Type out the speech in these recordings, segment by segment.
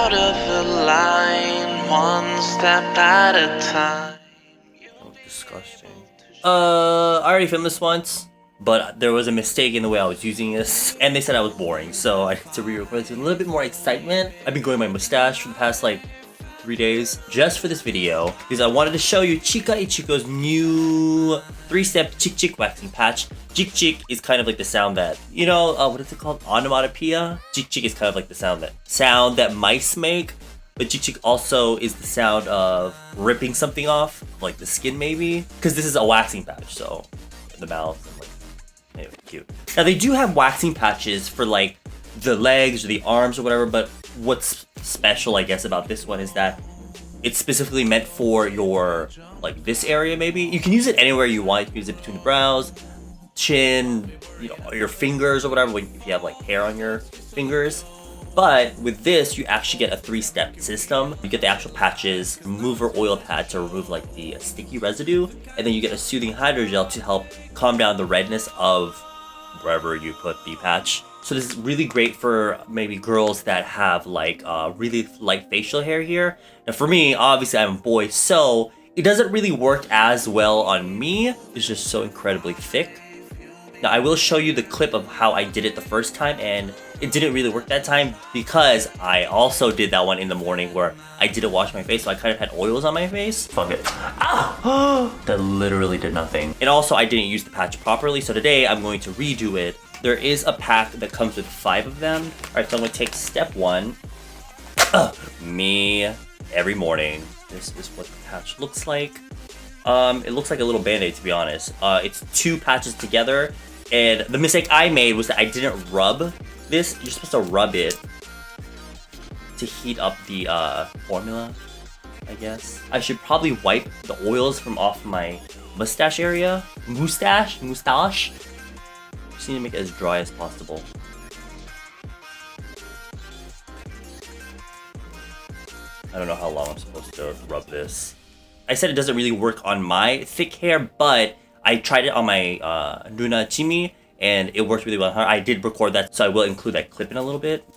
out of the line, one step at a time. Oh, disgusting. I already filmed this once, but there was a mistake in the way I was using this, and they said I was boring, so I had to re-record it with a little bit more excitement. I've been growing my mustache for the past 3 days just for this video because I wanted to show you CHICA y CHICO's new 3-step Zzik waxing patch. Zzik is kind of like the sound that, you know, what is it called? Onomatopoeia? Zzik is kind of like the sound that mice make, but Zzik also is the sound of ripping something off, like the skin maybe, because this is a waxing patch, so in the mouth and anyway, cute. Now they do have waxing patches for like the legs or the arms or whatever, but what's special I guess about this one is that it's specifically meant for your this area. Maybe you can use it anywhere you want. You can use it between the brows, chin, you know, your fingers or whatever, if you have hair on your fingers. But with this, you actually get a 3-step system. You get the actual patches, remover oil pad to remove the sticky residue, and then you get a soothing hydrogel to help calm down the redness of wherever you put the patch. So this is really great for maybe girls that have really light facial hair here. Now for me, obviously I'm a boy, so it doesn't really work as well on me. It's just so incredibly thick. Now I will show you the clip of how I did it the first time, and it didn't really work that time because I also did that one in the morning where I didn't wash my face, so I kind of had oils on my face. Fuck it. Ah! That literally did nothing. And also I didn't use the patch properly, so today I'm going to redo it. There is a pack that comes with 5 of them. Alright, so I'm going to take step 1. Me every morning. This is what the patch looks like. It looks like a little band-aid, to be honest. It's 2 patches together, and the mistake I made was that I didn't rub this. You're supposed to rub it to heat up the formula, I guess. I should probably wipe the oils from off my mustache area. Mustache? Just need to make it as dry as possible. I don't know how long I'm supposed to rub this. I said it doesn't really work on my thick hair, but I tried it on my Nuna Chimi, and it worked really well on her. I did record that, so I will include that clip in a little bit.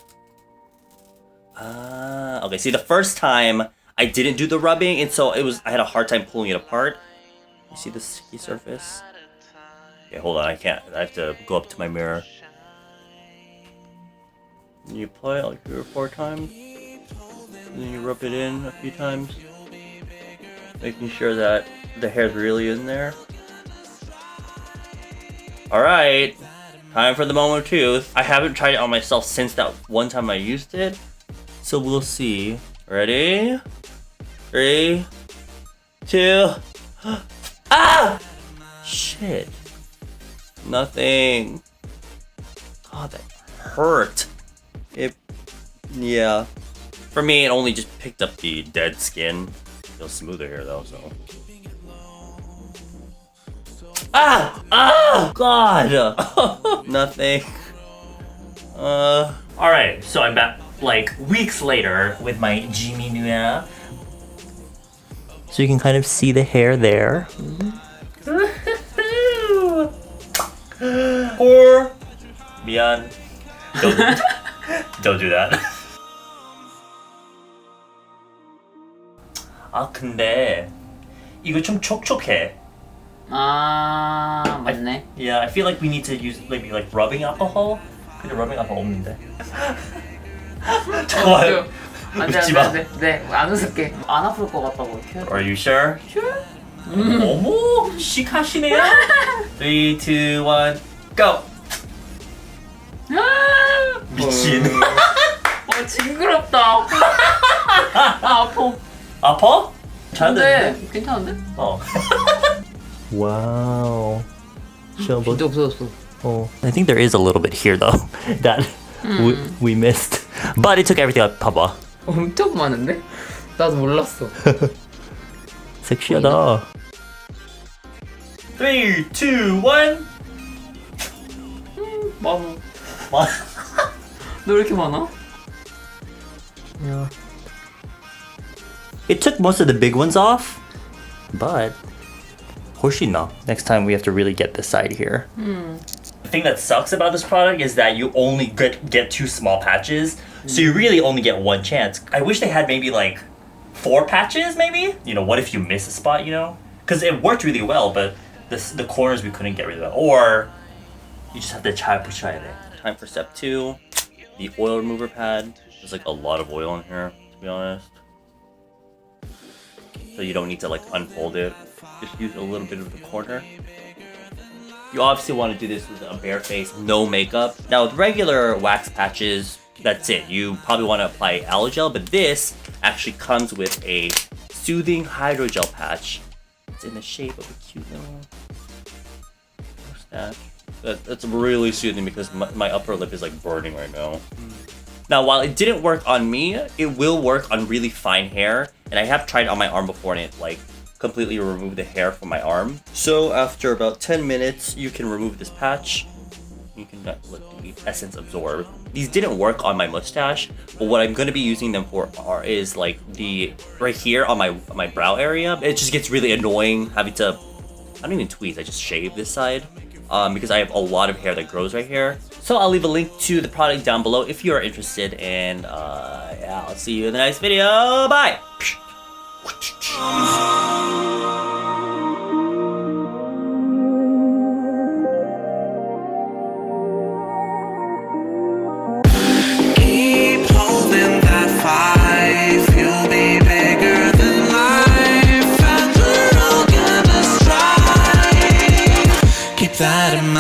Okay, see, the first time I didn't do the rubbing, and so I had a hard time pulling it apart. You see the sticky surface? Okay, hold on, I can't. I have to go up to my mirror. You apply it 3 or 4 times, and then you rub it in a few times, making sure that the hair's really in there. Alright, time for the moment of truth. I haven't tried it on myself since that one time I used it, so we'll see. Ready? 3, 2, ah! Shit. Nothing. God, that hurt. Yeah. For me, it only just picked up the dead skin. Feels smoother here though, so. Ah! Ah! God! Nothing. Alright, so I'm back weeks later with my Jimmy Nuya. So you can kind of see the hair there. Or 미안. Don't do that. 아 근데 이거 좀 촉촉해. 아 맞네. Yeah, I feel like we need to use maybe rubbing alcohol. 근데 rubbing alcohol 없는데. 잠깐만. 웃지 마. 네, 안 웃을게. 안 아플 것 같다고 이렇게. Are you sure? Sure. 어머, 시크하시네요. 3, 2, 1, go. 미친. 징그럽다. 아, 아파. 아파? 근데 괜찮은데? Wow. 진짜 없어졌어. I think there is a little bit here though that we missed. But it took everything out. 봐봐. 엄청 많은데? 나도 몰랐어. 섹시하다. 3, 2, 1. 많아. 너 왜 이렇게 많아? Yeah. It took most of the big ones off, but 훨씬 나. Next time we have to really get this side here. The thing that sucks about this product is that you only get 2 small patches, So you really only get one chance. I wish they had maybe like 4 patches, maybe? You know, what if you miss a spot, you know? Because it worked really well, but the corners we couldn't get rid of. Or you just have to push it. Time for step 2. The oil remover pad. There's like a lot of oil in here, to be honest. So you don't need to like unfold it. Just use a little bit of the corner. You obviously want to do this with a bare face, no makeup. Now with regular wax patches, that's it. You probably want to apply aloe gel, but this actually comes with a soothing hydrogel patch. It's in the shape of a cute little mustache. That's really soothing because my upper lip is like burning right now. Now, while it didn't work on me, it will work on really fine hair. And I have tried it on my arm before and it like completely removed the hair from my arm. So after about 10 minutes, you can remove this patch. You can let the essence absorb. These didn't work on my mustache, but what I'm gonna be using them for is like the right here on my brow area. It just gets really annoying having to, I don't even tweeze, I just shave this side. Because I have a lot of hair that grows right here. So I'll leave a link to the product down below if you are interested, and yeah, I'll see you in the next video. Bye!